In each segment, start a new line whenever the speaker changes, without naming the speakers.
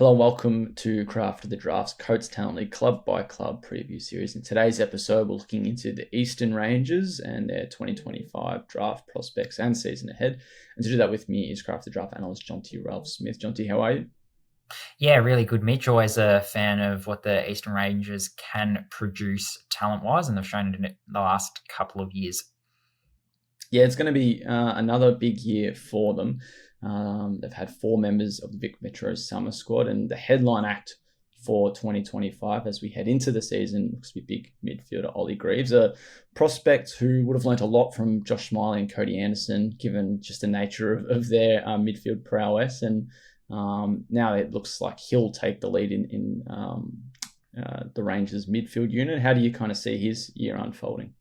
Hello and welcome to Craft of the Draft's Coates Talent League Club by Club preview series. In today's episode, we're looking into the Eastern Rangers and their 2025 draft prospects and season ahead. And to do that with me is Craft of the Draft analyst Jonty Ralph Smith. Jonty, how are you?
Yeah, really good, Mitch. Always a fan of what the Eastern Rangers can produce talent-wise, and they've shown it in the last couple of years.
Yeah, it's going to be another big year for them. They've had four members of the Vic Metro summer squad, and the headline act for 2025 as we head into the season looks to be big midfielder Ollie Greeves, a prospect who would have learnt a lot from Josh Smiley and Cody Anderson, given just the nature of their midfield prowess. And now it looks like he'll take the lead in the Rangers midfield unit. How do you kind of see his year unfolding?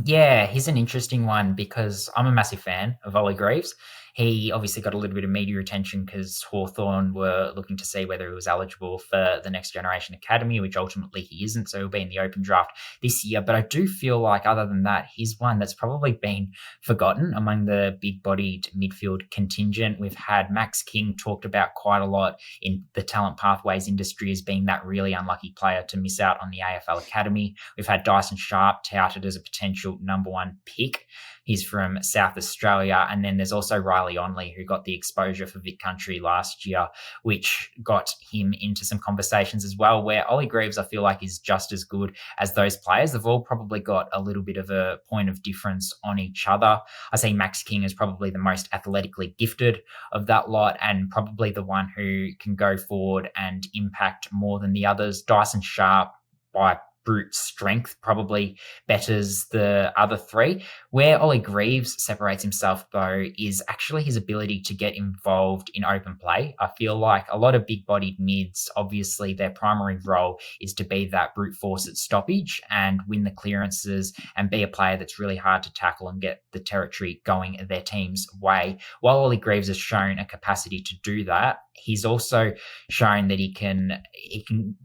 Yeah, he's an interesting one because I'm a massive fan of Ollie Greaves. He obviously got a little bit of media attention because Hawthorn were looking to see whether he was eligible for the Next Generation Academy, which ultimately he isn't, so he'll be in the open draft this year. But I do feel like, other than that, he's one that's probably been forgotten among the big-bodied midfield contingent. We've had Max King talked about quite a lot in the talent pathways industry as being that really unlucky player to miss out on the AFL Academy. We've had Dyson Sharp touted as a potential number one pick. He's from South Australia. And then there's also Riley Onley, who got the exposure for Vic Country last year, which got him into some conversations as well, where Ollie Greaves, I feel like, is just as good as those players. They've all probably got a little bit of a point of difference on each other. I see Max King as probably the most athletically gifted of that lot and probably the one who can go forward and impact more than the others. Dyson Sharp, by brute strength, probably betters the other three. Where Ollie Greaves separates himself, though, is actually his ability to get involved in open play. I feel like a lot of big-bodied mids, obviously their primary role is to be that brute force at stoppage and win the clearances and be a player that's really hard to tackle and get the territory going their team's way. While Ollie Greaves has shown a capacity to do that, he's also shown that he can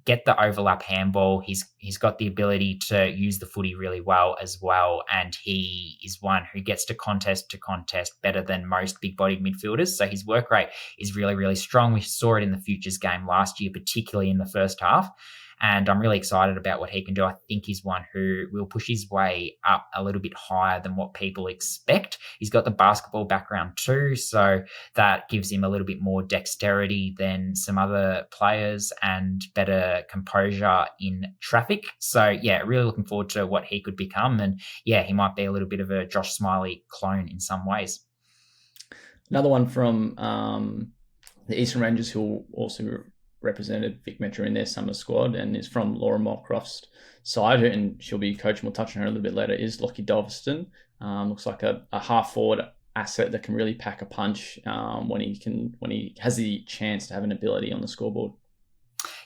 get the overlap handball. He's got the ability to use the footy really well as well, and he is one who gets to contest better than most big-bodied midfielders. So his work rate is really, really strong. We saw it in the futures game last year, particularly in the first half. And I'm really excited about what he can do. I think he's one who will push his way up a little bit higher than what people expect. He's got the basketball background too, so that gives him a little bit more dexterity than some other players and better composure in traffic. So yeah, really looking forward to what he could become. And yeah, he might be a little bit of a Josh Smiley clone in some ways.
Another one from the Eastern Rangers, who also represented Vic Metro in their summer squad and is from Laura Moorcroft's side, and she'll be coaching. We'll touch on her a little bit later. Is Lockie Doveston. Looks like a half forward asset that can really pack a punch when he has the chance to have an ability on the scoreboard.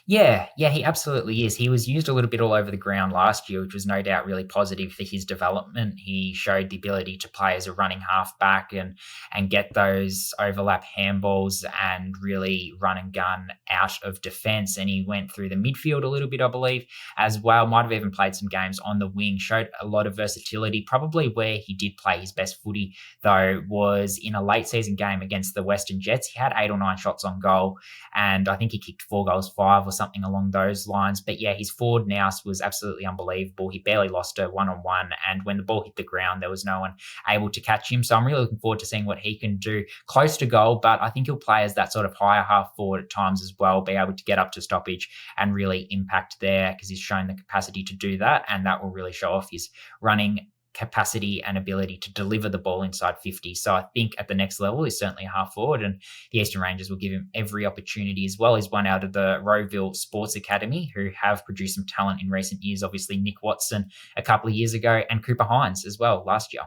Yeah, he absolutely is. He was used a little bit all over the ground last year, which was no doubt really positive for his development. He showed the ability to play as a running halfback and get those overlap handballs and really run and gun out of defence. And he went through the midfield a little bit, I believe, as well. Might have even played some games on the wing, showed a lot of versatility. Probably where he did play his best footy, though, was in a late season game against the Western Jets. He had 8 or 9 shots on goal, and I think he kicked 4 goals, 5 or something along those lines. But yeah, his forward nous was absolutely unbelievable. He barely lost a one-on-one, and when the ball hit the ground, there was no one able to catch him. So I'm really looking forward to seeing what he can do close to goal, but I think he'll play as that sort of higher half forward at times as well, be able to get up to stoppage and really impact there because he's shown the capacity to do that, and that will really show off his running capacity and ability to deliver the ball inside 50. So I think at the next level, he's certainly a half forward, and the Eastern Rangers will give him every opportunity as well. He's one out of the Rowville Sports Academy, who have produced some talent in recent years. Obviously, Nick Watson a couple of years ago and Cooper Hines as well last year.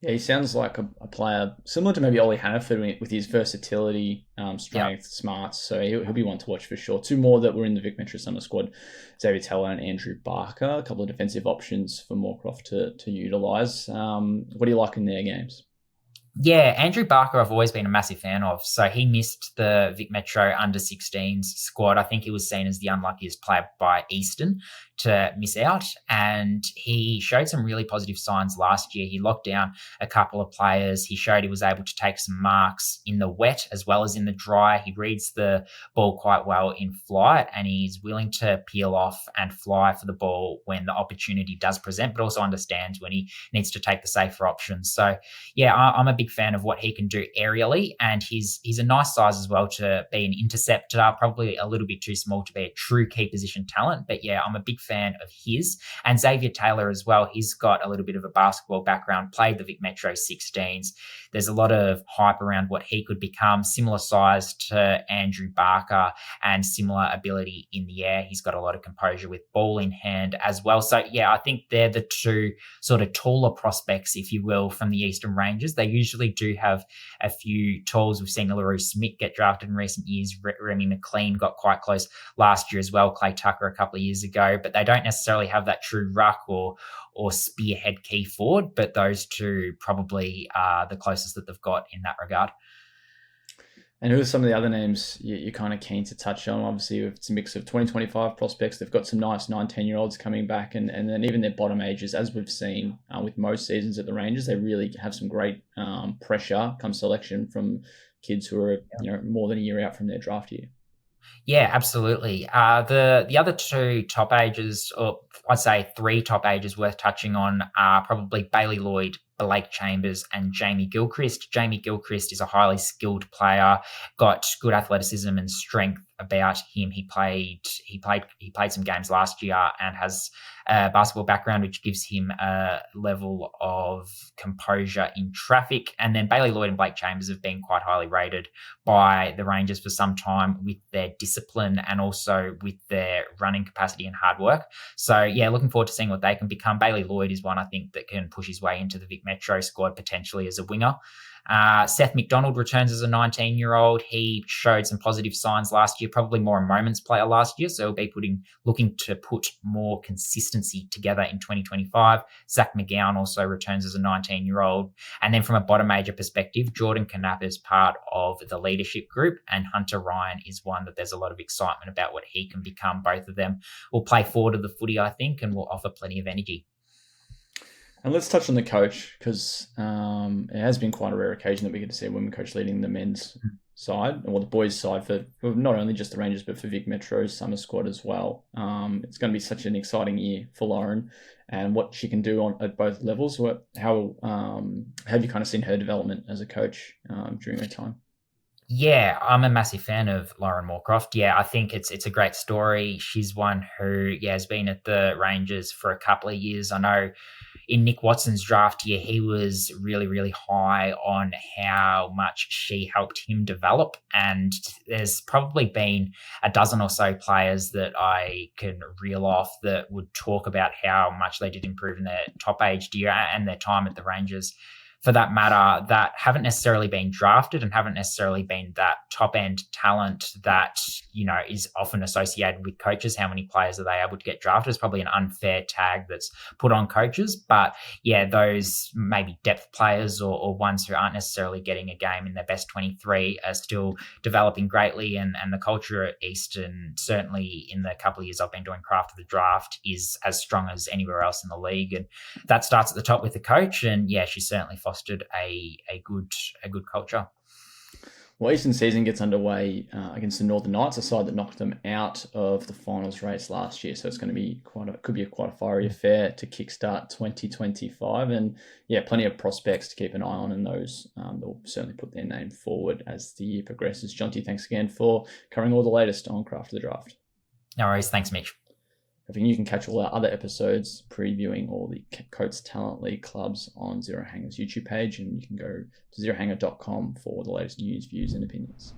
Yeah, he sounds like a player similar to maybe Ollie Hannaford with his versatility, strength, smarts. So he'll be one to watch for sure. Two more that were in the Vic Metro Summer squad, Xavier Teller and Andrew Barker. A couple of defensive options for Moorcroft to utilise. What do you like in their games?
Yeah, Andrew Barker, I've always been a massive fan of. So he missed the Vic Metro under 16s squad. I think he was seen as the unluckiest player by Eastern to miss out. And he showed some really positive signs last year. He locked down a couple of players. He showed he was able to take some marks in the wet as well as in the dry. He reads the ball quite well in flight, and he's willing to peel off and fly for the ball when the opportunity does present, but also understands when he needs to take the safer options. So yeah, I'm a big fan of what he can do aerially, and he's a nice size as well to be an interceptor. Probably a little bit too small to be a true key position talent, but yeah, I'm a big fan of his. And Xavier Taylor as well. He's got a little bit of a basketball background. Played the Vic Metro 16s. There's a lot of hype around what he could become. Similar size to Andrew Barker and similar ability in the air. He's got a lot of composure with ball in hand as well. So yeah, I think they're the two sort of taller prospects, if you will, from the Eastern Rangers. They usually do have a few tools. We've seen LaRue Smith get drafted in recent years. Remy McLean got quite close last year as well. Clay Tucker a couple of years ago, but they don't necessarily have that true ruck or spearhead key forward. But those two probably are the closest that they've got in that regard.
And who are some of the other names you're kind of keen to touch on? Obviously, it's a mix of 2025 prospects. They've got some nice 19-year-olds coming back, and then even their bottom ages, as we've seen with most seasons at the Rangers, they really have some great pressure come selection from kids who are more than a year out from their draft year.
Yeah, absolutely. The other two top ages, or I'd say three top ages worth touching on, are probably Bailey Lloyd, Blake Chambers, and Jamie Gilchrist. Jamie Gilchrist is a highly skilled player, got good athleticism and strength about him. He played some games last year and has a basketball background, which gives him a level of composure in traffic. And then Bailey Lloyd and Blake Chambers have been quite highly rated by the Rangers for some time with their discipline and also with their running capacity and hard work. So yeah, looking forward to seeing what they can become. Bailey Lloyd is one I think that can push his way into the Vic Metro squad potentially as a winger. Seth McDonald returns as a 19-year-old. He showed some positive signs last year, probably more a moments player last year, so he'll be looking to put more consistency together in 2025. Zach McGowan also returns as a 19-year-old. And then from a bottom major perspective, Jordan Knapp is part of the leadership group, and Hunter Ryan is one that there's a lot of excitement about what he can become. Both of them will play forward of the footy, I think, and will offer plenty of energy.
And let's touch on the coach, because it has been quite a rare occasion that we get to see a women coach leading the men's side, or the boys' side, for not only just the Rangers, but for Vic Metro's summer squad as well. It's going to be such an exciting year for Lauren and what she can do at both levels. How have you kind of seen her development as a coach during her time?
Yeah, I'm a massive fan of Lauren Moorcroft. Yeah, I think it's a great story. She's one who has been at the Rangers for a couple of years. I know in Nick Watson's draft year, he was really, really high on how much she helped him develop. And there's probably been a dozen or so players that I can reel off that would talk about how much they did improve in their top age year and their time at the Rangers, for that matter, that haven't necessarily been drafted and haven't necessarily been that top end talent that, is often associated with coaches. How many players are they able to get drafted? It's probably an unfair tag that's put on coaches. But yeah, those maybe depth players or ones who aren't necessarily getting a game in their best 23 are still developing greatly. And the culture at Eastern, certainly in the couple of years I've been doing Craft of the Draft, is as strong as anywhere else in the league. And that starts at the top with the coach. And yeah, she certainly fostered a good culture.
Well, Eastern season gets underway against the Northern Knights, a side that knocked them out of the finals race last year. So it's going to be quite a fiery affair to kickstart 2025, and yeah, plenty of prospects to keep an eye on, and those they'll certainly put their name forward as the year progresses. Jonty, thanks again for covering all the latest on Craft of the Draft.
No worries, thanks, Mitch.
I think you can catch all our other episodes previewing all the Coates Talent League clubs on Zero Hanger's YouTube page, and you can go to zerohanger.com for the latest news, views, and opinions.